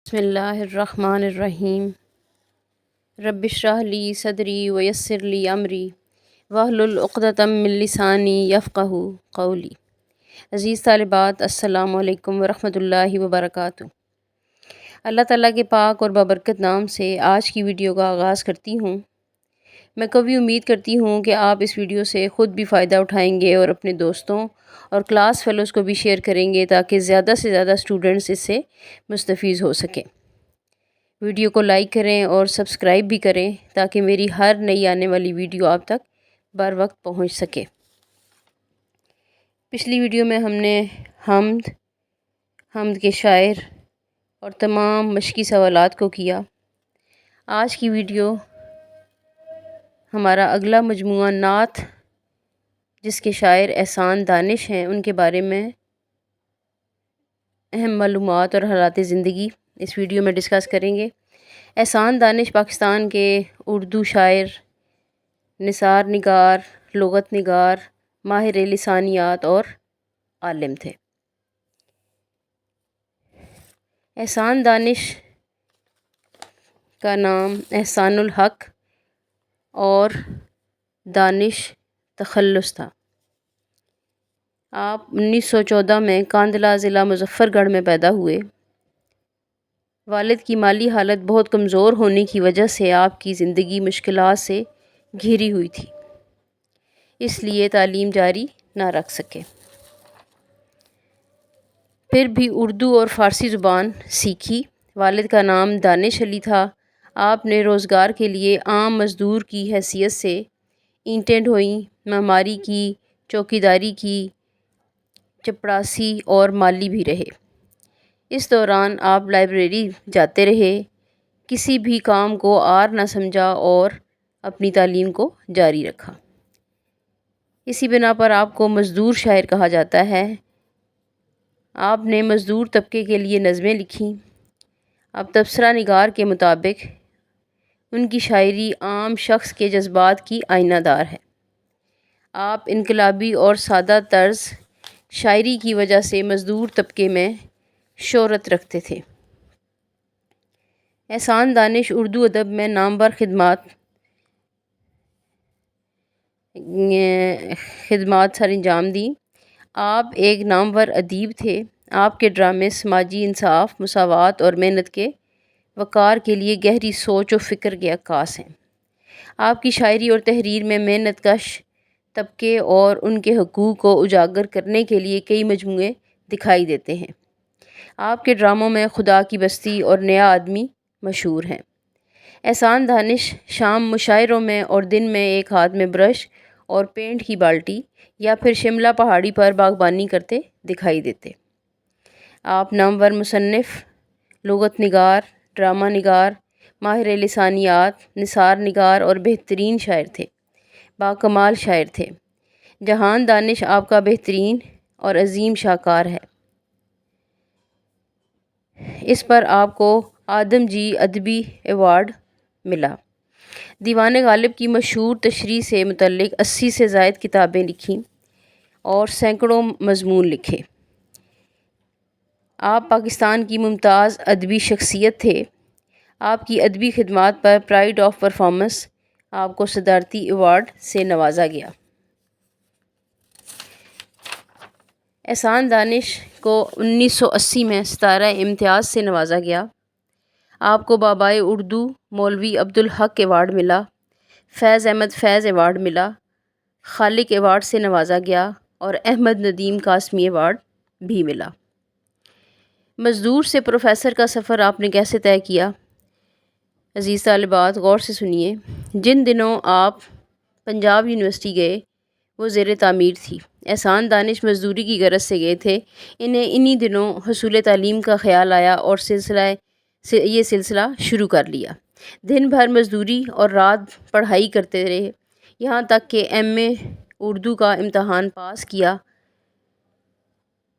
بسم اللہ الرحمن الرحیم رب اشرح لی صدری ویسر لی امری واحلل عقدۃ من لسانی یفقہوا قولی۔ عزیز طالبات، السلام علیکم ورحمۃ اللہ وبرکاتہ۔ اللہ تعالیٰ کے پاک اور بابرکت نام سے آج کی ویڈیو کا آغاز کرتی ہوں۔ میں کبھی امید کرتی ہوں کہ آپ اس ویڈیو سے خود بھی فائدہ اٹھائیں گے اور اپنے دوستوں اور کلاس فیلوز کو بھی شیئر کریں گے تاکہ زیادہ سے زیادہ اسٹوڈنٹس اس سے مستفید ہو سکیں۔ ویڈیو کو لائک کریں اور سبسکرائب بھی کریں تاکہ میری ہر نئی آنے والی ویڈیو آپ تک بر وقت پہنچ سکے۔ پچھلی ویڈیو میں ہم نے حمد کے شاعر اور تمام مشقی سوالات کو کیا۔ آج کی ویڈیو ہمارا اگلا مجموعہ نعت جس کے شاعر احسان دانش ہیں ان کے بارے میں اہم معلومات اور حالات زندگی اس ویڈیو میں ڈسکس کریں گے۔ احسان دانش پاکستان کے اردو شاعر، نثار نگار، لغت نگار، ماہر لسانیات اور عالم تھے۔ احسان دانش کا نام احسان الحق اور دانش تخلص تھا۔ آپ 1914 میں کاندھلہ ضلع مظفر گڑھ میں پیدا ہوئے۔ والد کی مالی حالت بہت کمزور ہونے کی وجہ سے آپ کی زندگی مشکلات سے گھری ہوئی تھی، اس لیے تعلیم جاری نہ رکھ سکے۔ پھر بھی اردو اور فارسی زبان سیکھی۔ والد کا نام دانش علی تھا۔ آپ نے روزگار کے لیے عام مزدور کی حیثیت سے اینٹیں ڈھوئیں، معماری کی، چوکیداری کی، چپڑاسی اور مالی بھی رہے۔ اس دوران آپ لائبریری جاتے رہے، کسی بھی کام کو عار نہ سمجھا اور اپنی تعلیم کو جاری رکھا۔ اسی بنا پر آپ کو مزدور شاعر کہا جاتا ہے۔ آپ نے مزدور طبقے کے لیے نظمیں لکھیں۔ اب تبصرہ نگار کے مطابق ان کی شاعری عام شخص کے جذبات کی آئینہ دار ہے۔ آپ انقلابی اور سادہ طرز شاعری کی وجہ سے مزدور طبقے میں شہرت رکھتے تھے۔ احسان دانش اردو ادب میں نامور خدمات سر انجام دیں۔ آپ ایک نامور ادیب تھے۔ آپ کے ڈرامے سماجی انصاف، مساوات اور محنت کے وقار کے لیے گہری سوچ و فکر کے عکاس ہیں۔ آپ کی شاعری اور تحریر میں محنت کش طبقے اور ان کے حقوق کو اجاگر کرنے کے لیے کئی مجموعے دکھائی دیتے ہیں۔ آپ کے ڈراموں میں خدا کی بستی اور نیا آدمی مشہور ہیں۔ احسان دانش شام مشاعروں میں اور دن میں ایک ہاتھ میں برش اور پینٹ کی بالٹی یا پھر شملہ پہاڑی پر باغبانی کرتے دکھائی دیتے۔ آپ نامور مصنف، لغت نگار، ڈرامہ نگار، ماہر لسانیات، نثار نگار اور بہترین شاعر تھے، باکمال شاعر تھے۔ جہان دانش آپ کا بہترین اور عظیم شاہکار ہے۔ اس پر آپ کو آدم جی ادبی ایوارڈ ملا۔ دیوان غالب کی مشہور تشریح سے متعلق 80 سے زائد کتابیں لکھیں اور سینکڑوں مضمون لکھے۔ آپ پاکستان کی ممتاز ادبی شخصیت تھے۔ آپ کی ادبی خدمات پر پرائڈ آف پرفارمنس آپ کو صدارتی ایوارڈ سے نوازا گیا۔ احسان دانش کو 1980 میں ستارہ امتیاز سے نوازا گیا۔ آپ کو بابائے اردو مولوی عبدالحق ایوارڈ ملا، فیض احمد فیض ایوارڈ ملا، خالق ایوارڈ سے نوازا گیا اور احمد ندیم قاسمی ایوارڈ بھی ملا۔ مزدور سے پروفیسر کا سفر آپ نے کیسے طے کیا؟ عزیز طالبات، غور سے سنیے۔ جن دنوں آپ پنجاب یونیورسٹی گئے وہ زیر تعمیر تھی۔ احسان دانش مزدوری کی غرض سے گئے تھے۔ انہیں انہی دنوں حصول تعلیم کا خیال آیا اور یہ سلسلہ شروع کر لیا۔ دن بھر مزدوری اور رات پڑھائی کرتے رہے، یہاں تک کہ ایم اے اردو کا امتحان پاس کیا۔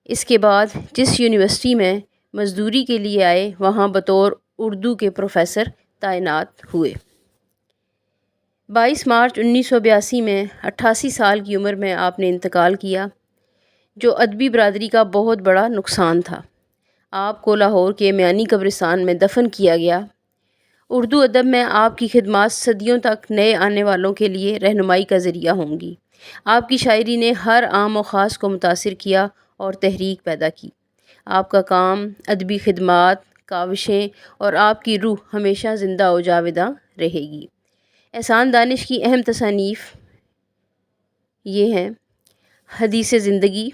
اس کے بعد جس یونیورسٹی میں مزدوری کے لیے آئے وہاں بطور اردو کے پروفیسر تعینات ہوئے۔ 22 مارچ 1982 میں 88 سال کی عمر میں آپ نے انتقال کیا، جو ادبی برادری کا بہت بڑا نقصان تھا۔ آپ کو لاہور کے میانی قبرستان میں دفن کیا گیا۔ اردو ادب میں آپ کی خدمات صدیوں تک نئے آنے والوں کے لیے رہنمائی کا ذریعہ ہوں گی۔ آپ کی شاعری نے ہر عام و خاص کو متاثر کیا اور تحریک پیدا کی۔ آپ کا کام، ادبی خدمات، کاوشیں اور آپ کی روح ہمیشہ زندہ و جاوداں رہے گی۔ احسان دانش کی اہم تصانیف یہ ہیں: حدیث زندگی،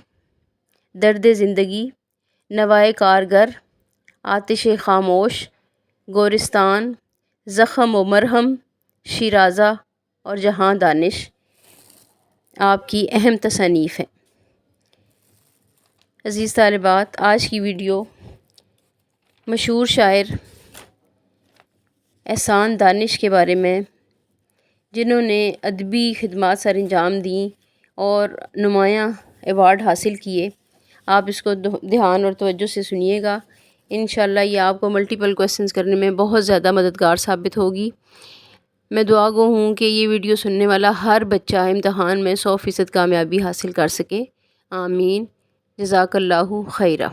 درد زندگی، نوائے کارگر، آتش خاموش، گورستان، زخم و مرہم، شیرازہ اور جہاں دانش آپ کی اہم تصانیف ہیں۔ عزیز طالبات، آج کی ویڈیو مشہور شاعر احسان دانش کے بارے میں، جنہوں نے ادبی خدمات سر انجام دیں اور نمایاں ایوارڈ حاصل کیے۔ آپ اس کو دھیان اور توجہ سے سنیے گا۔ انشاءاللہ یہ آپ کو ملٹیپل کویسچنز کرنے میں بہت زیادہ مددگار ثابت ہوگی۔ میں دعا گو ہوں کہ یہ ویڈیو سننے والا ہر بچہ امتحان میں 100% کامیابی حاصل کر سکے۔ آمین۔ جزاک اللہ خیرہ۔